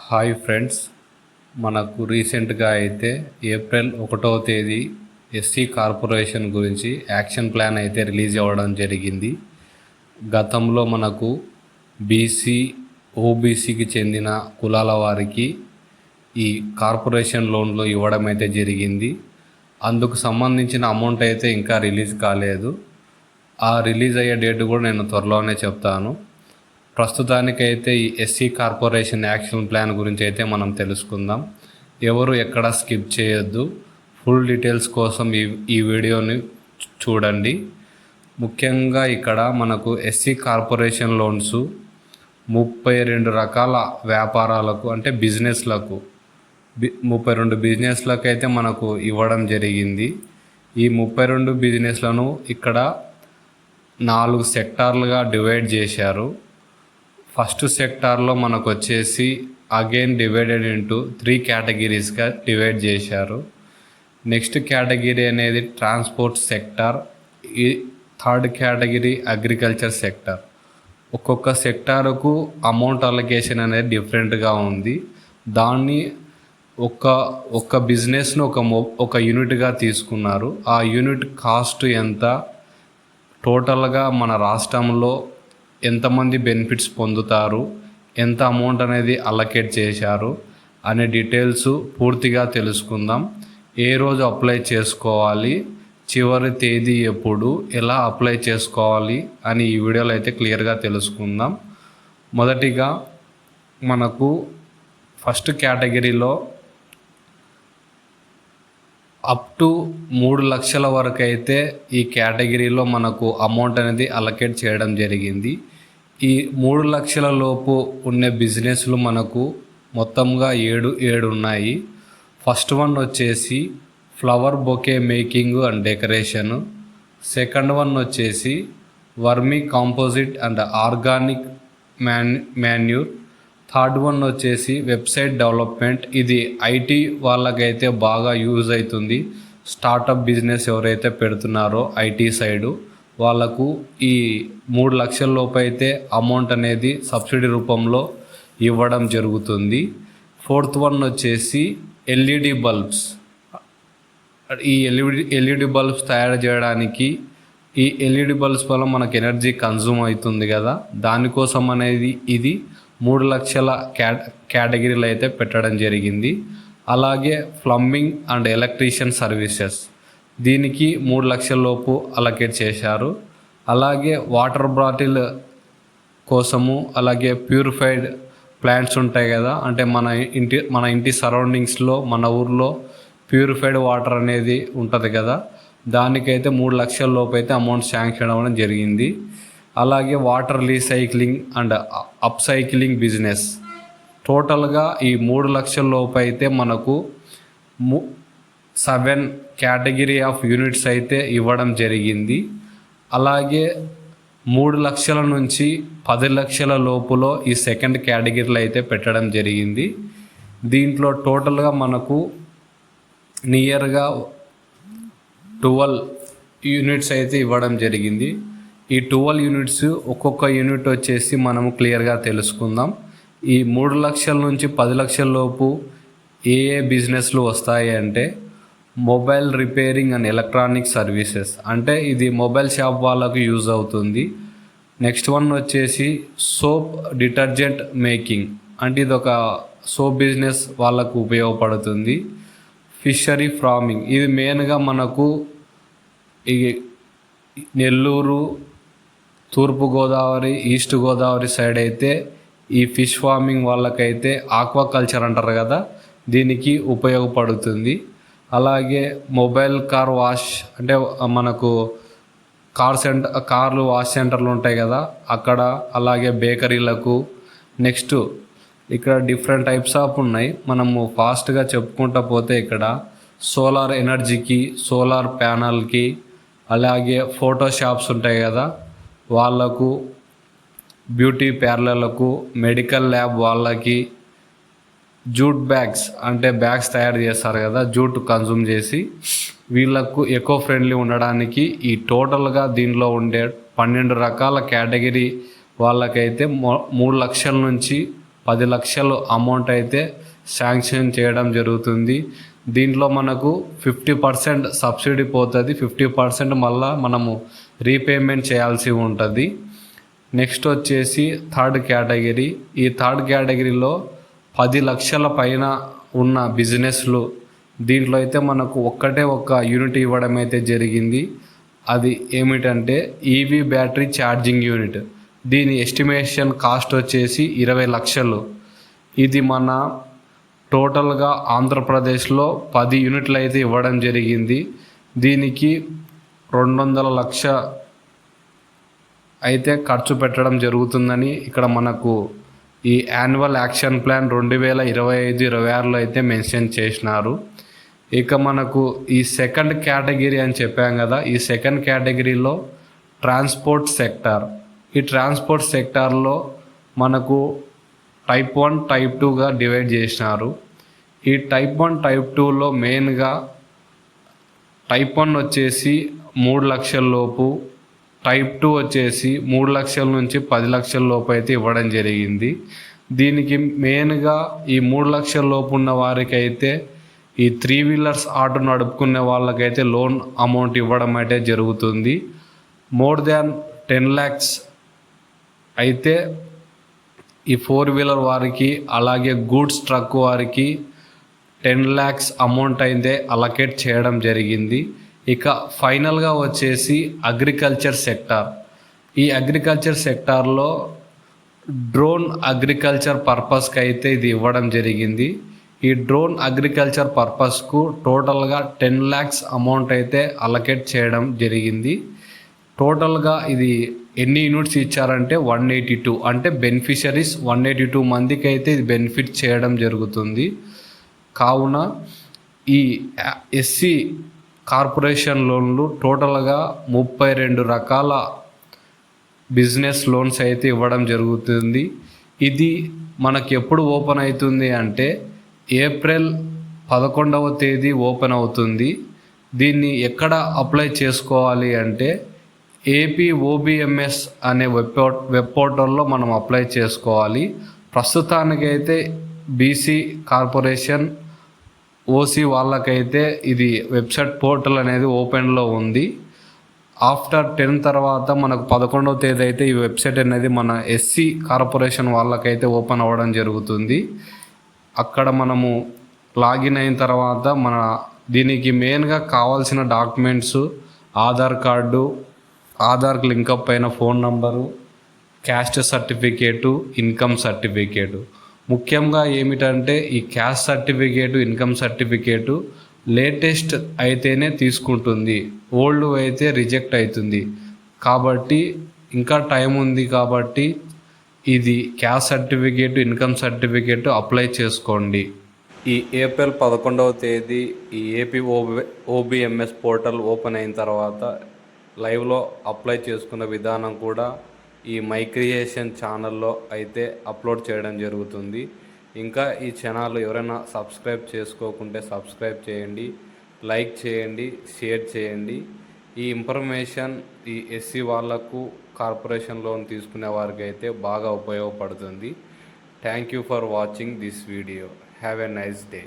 Hi friends, మనకు రీసెంట్గా అయితే ఏప్రిల్ 1వ తేదీ ఎస్సీ కార్పొరేషన్ గురించి యాక్షన్ ప్లాన్ అయితే రిలీజ్ అవ్వడం జరిగింది. గతంలో మనకు బీసీ, ఓబీసీకి చెందిన కులాల వారికి ఈ కార్పొరేషన్ లోన్లు ఇవ్వడం అయితే జరిగింది. అందుకు సంబంధించిన అమౌంట్ అయితే ఇంకా రిలీజ్ కాలేదు. ఆ రిలీజ్ అయ్యే డేట్ కూడా నేను త్వరలోనే చెప్తాను. ప్రస్తుతానికైతే ఈ ఎస్సీ కార్పొరేషన్ యాక్షన్ ప్లాన్ గురించి అయితే మనం తెలుసుకుందాం. ఎవరు ఎక్కడ స్కిప్ చేయొద్దు. ఫుల్ డీటెయిల్స్ కోసం ఈ వీడియోని చూడండి. ముఖ్యంగా ఇక్కడ మనకు ఎస్సీ కార్పొరేషన్ లోన్స్ 32 రకాల వ్యాపారాలకు అంటే బిజినెస్లకు 32 బిజినెస్లకు అయితే మనకు ఇవ్వడం జరిగింది. ఈ 32 బిజినెస్లను ఇక్కడ 4 సెక్టార్లుగా డివైడ్ చేశారు. ఫస్ట్ సెక్టార్లో మనకు వచ్చేసి అగైన్ డివైడెడ్ ఇంటూ 3 కేటగిరీస్గా డివైడ్ చేశారు. నెక్స్ట్ కేటగిరీ అనేది ట్రాన్స్పోర్ట్ సెక్టార్, ఈ థర్డ్ కేటగిరీ అగ్రికల్చర్ సెక్టార్. ఒక్కొక్క సెక్టార్కు అమౌంట్ అలొకేషన్ అనేది డిఫరెంట్గా ఉంది. దాన్ని ఒక బిజినెస్ను ఒక యూనిట్గా తీసుకున్నారు. ఆ యూనిట్ కాస్ట్ ఎంత, టోటల్గా మన రాష్ట్రంలో ఎంతమంది బెనిఫిట్స్ పొందుతారు, ఎంత అమౌంట్ అనేది అలొకేట్ చేశారు అనే డీటెయిల్స్ పూర్తిగా తెలుసుకుందాం. ఏ రోజు అప్లై చేసుకోవాలి, చివరి తేదీ ఎప్పుడు, ఎలా అప్లై చేసుకోవాలి అని ఈ వీడియోలో అయితే క్లియర్గా తెలుసుకుందాం. మొదటిగా మనకు ఫస్ట్ కేటగిరీలో అప్ టు 3 లక్షల వరకు అయితే ఈ కేటగిరీలో మనకు అమౌంట్ అనేది అలొకేట్ చేయడం జరిగింది. ఈ 3 లక్షల లోపు ఉన్న బిజినెస్లు మనకు మొత్తంగా 7 ఉన్నాయి. ఫస్ట్ వన్ వచ్చేసి flower bouquet making and decoration. Second one వచ్చేసి vermicompost and organic manure. Third one వచ్చేసి వెబ్సైట్ డెవలప్మెంట్. ఇది ఐటీ వాళ్ళకైతే బాగా యూజ్ అవుతుంది. స్టార్టప్ బిజినెస్ ఎవరైతే పెడుతున్నారో ఐటీ సైడు వాళ్ళకు ఈ 3 లక్షల లోపు అయితే అమౌంట్ అనేది సబ్సిడీ రూపంలో ఇవ్వడం జరుగుతుంది. ఫోర్త్ వన్ వచ్చేసి ఎల్ఈడి బల్బ్స్. ఈ ఎల్ఈడి బల్బ్స్ తయారు చేయడానికి ఈ ఎల్ఈడి బల్బ్స్ వల్ల మనకు ఎనర్జీ కన్జ్యూమ్ అవుతుంది కదా, దానికోసం అనేది ఇది 3 లక్షల కేటగిరీలు అయితే పెట్టడం జరిగింది. అలాగే ప్లంబింగ్ అండ్ ఎలక్ట్రీషియన్ సర్వీసెస్, దీనికి 3 లక్షల లోపు అలొకేట్ చేశారు. అలాగే వాటర్ బాటిల్ కోసము, అలాగే ప్యూరిఫైడ్ ప్లాంట్స్ ఉంటాయి కదా, అంటే మన ఇంటి సరౌండింగ్స్లో మన ఊర్లో ప్యూరిఫైడ్ వాటర్ అనేది ఉంటుంది కదా, దానికైతే 3 లక్షల లోపు అయితే అమౌంట్ శాంక్షన్ అవ్వడం జరిగింది. అలాగే water recycling and upcycling business. టోటల్గా ఈ 3 లక్షల లోపు అయితే మనకు 7 కేటగిరీ ఆఫ్ యూనిట్స్ అయితే ఇవ్వడం జరిగింది. అలాగే 3 లక్షల నుంచి 10 లక్షల లోపులో ఈ సెకండ్ కేటగిరీలో అయితే పెట్టడం జరిగింది. దీంట్లో టోటల్గా మనకు నియర్గా 12 యూనిట్స్ అయితే ఇవ్వడం జరిగింది. ఈ 12 యూనిట్స్ ఒక్కొక్క యూనిట్ వచ్చేసి మనము క్లియర్గా తెలుసుకుందాం. ఈ 3 లక్షల నుంచి 10 లక్షల లోపు ఏ బిజినెస్లు వస్తాయి అంటే mobile repairing and electronic services, అంటే ఇది మొబైల్ షాప్ వాళ్ళకు యూజ్ అవుతుంది. నెక్స్ట్ వన్ వచ్చేసి సోప్ డిటర్జెంట్ మేకింగ్, అంటే ఇది ఒక సోప్ బిజినెస్ వాళ్ళకు ఉపయోగపడుతుంది. ఫిషరీ ఫార్మింగ్, ఇది మెయిన్గా మనకు ఈ నెల్లూరు, తూర్పుగోదావరి, ఈస్ట్ గోదావరి సైడ్ అయితే ఈ ఫిష్ ఫార్మింగ్ వాళ్ళకైతే ఆక్వాకల్చర్ అంటారు కదా, దీనికి ఉపయోగపడుతుంది. అలాగే మొబైల్ కార్ వాష్, అంటే మనకు కార్లు వాష్ సెంటర్లు ఉంటాయి కదా అక్కడ, అలాగే బేకరీలకు. నెక్స్ట్ ఇక్కడ డిఫరెంట్ టైప్స్ ఆఫ్ ఉన్నాయి. మనము ఫాస్ట్గా చెప్పుకుంటూ పోతే ఇక్కడ సోలార్ ఎనర్జీకి, సోలార్ ప్యానల్కి, అలాగే ఫోటో షాప్స్ ఉంటాయి కదా వాళ్ళకు, బ్యూటీ పార్లర్లకు, మెడికల్ ల్యాబ్ వాళ్ళకి, జూట్ బ్యాగ్స్ అంటే బ్యాగ్స్ తయారు చేస్తారు కదా జూట్ కన్జ్యూమ్ చేసి, వీళ్ళకు ఎకో ఫ్రెండ్లీ ఉండడానికి ఈ టోటల్గా దీనిలో ఉండే 12 రకాల కేటగిరీ వాళ్ళకైతే 3 లక్షల నుంచి 10 లక్షలు అమౌంట్ అయితే శాంక్షన్ చేయడం జరుగుతుంది. దీంట్లో మనకు 50% సబ్సిడీ పోతుంది, 50% మళ్ళా మనము రీపేమెంట్ చేయాల్సి ఉంటుంది. నెక్స్ట్ వచ్చేసి థర్డ్ కేటగిరీ. ఈ థర్డ్ కేటగిరీలో 10 లక్షల పైన ఉన్న బిజినెస్లు, దీంట్లో అయితే మనకు ఒక్క యూనిట్ ఇవ్వడం అయితే జరిగింది. అది ఏమిటంటే ఈవీ బ్యాటరీ ఛార్జింగ్ యూనిట్. దీని ఎస్టిమేషన్ కాస్ట్ వచ్చేసి 20 లక్షలు. ఇది మన టోటల్గా ఆంధ్రప్రదేశ్లో 10 యూనిట్లు అయితే ఇవ్వడం జరిగింది. దీనికి 200 లక్ష అయితే ఖర్చు పెట్టడం జరుగుతుందని ఇక్కడ మనకు ఈ యాన్యువల్ యాక్షన్ ప్లాన్ 2025-26లో అయితే మెన్షన్ చేసినారు. ఇక మనకు ఈ సెకండ్ కేటగిరీ అని చెప్పాం కదా, ఈ సెకండ్ కేటగిరీలో ట్రాన్స్పోర్ట్ సెక్టార్. ఈ ట్రాన్స్పోర్ట్ సెక్టార్లో మనకు టైప్ 1, టైప్ 2గా డివైడ్ చేసినారు. ఈ టైప్ 1, టైప్ 2లో మెయిన్గా టైప్ 1 వచ్చేసి 3 లక్షల లోపు, టైప్ 2 వచ్చేసి 3 లక్షల నుంచి 10 లక్షల లోపు అయితే ఇవ్వడం జరిగింది. దీనికి మెయిన్గా ఈ 3 లక్షల లోపు ఉన్న వారికి అయితే ఈ 3 వీలర్స్ ఆటో నడుపుకునే వాళ్ళకైతే లోన్ అమౌంట్ ఇవ్వడం అయితే జరుగుతుంది. మోర్ దాన్ 10 lakhs అయితే ఈ 4 వీలర్ వారికి, అలాగే గూడ్స్ ట్రక్ వారికి 10 lakhs అమౌంట్ అయితే అలకేట్ చేయడం జరిగింది. ఇక ఫైనల్గా వచ్చేసి అగ్రికల్చర్ సెక్టార్. ఈ అగ్రికల్చర్ సెక్టార్లో డ్రోన్ అగ్రికల్చర్ పర్పస్కి అయితే ఇది ఇవ్వడం జరిగింది. ఈ డ్రోన్ అగ్రికల్చర్ పర్పస్కు టోటల్గా 10 lakhs అమౌంట్ అయితే అలకేట్ చేయడం జరిగింది. టోటల్గా ఇది ఎన్ని యూనిట్స్ ఇచ్చారంటే 182, అంటే బెనిఫిషరీస్ 182 మందికి అయితే ఇది బెనిఫిట్ చేయడం జరుగుతుంది. కావున ఈ ఎస్సీ కార్పొరేషన్ లోన్లు టోటల్గా 32 రకాల బిజినెస్ లోన్స్ అయితే ఇవ్వడం జరుగుతుంది. ఇది మనకి ఎప్పుడు ఓపెన్ అవుతుంది అంటే ఏప్రిల్ 11వ తేదీ ఓపెన్ అవుతుంది. దీన్ని ఎక్కడ అప్లై చేసుకోవాలి అంటే APOBMS అనే వెబ్ పోర్టల్లో మనం అప్లై చేసుకోవాలి. ప్రస్తుతానికైతే బీసీ కార్పొరేషన్, ఓసీ వాళ్ళకైతే ఇది వెబ్సైట్ పోర్టల్ అనేది ఓపెన్లో ఉంది. ఆఫ్టర్ 10 తర్వాత మనకు 11వ తేదీ అయితే ఈ వెబ్సైట్ అనేది మన ఎస్సీ కార్పొరేషన్ వాళ్ళకైతే ఓపెన్ అవ్వడం జరుగుతుంది. అక్కడ మనము లాగిన్ అయిన తర్వాత దీనికి మెయిన్గా కావాల్సిన డాక్యుమెంట్స్ ఆధార్ కార్డు, ఆధార్కి లింకప్ అయిన phone number, caste certificate, income certificate. ముఖ్యంగా ఏమిటంటే ఈ caste certificate, income certificate latest అయితేనే తీసుకుంటుంది, ఓల్డ్ అయితే రిజెక్ట్ అవుతుంది. కాబట్టి ఇంకా టైం ఉంది కాబట్టి ఇది caste certificate, income certificate apply చేసుకోండి. ఈ ఏప్రిల్ 11వ తేదీ ఈ APOBMS పోర్టల్ ఓపెన్ అయిన తర్వాత లైవ్లో అప్లై చేసుకున్న విధానం కూడా ఈ మై క్రియేషన్ ఛానల్లో అయితే అప్లోడ్ చేయడం జరుగుతుంది. ఇంకా ఈ ఛానల్ ఎవరైనా సబ్స్క్రైబ్ చేసుకోకుంటే సబ్స్క్రైబ్ చేయండి, లైక్ చేయండి, షేర్ చేయండి. ఈ ఇన్ఫర్మేషన్ ఈ ఎస్సీ వాళ్లకు కార్పొరేషన్ లోన్ తీసుకునే వారికి అయితే బాగా ఉపయోగపడుతుంది. Thank you for watching this video. Have a nice day.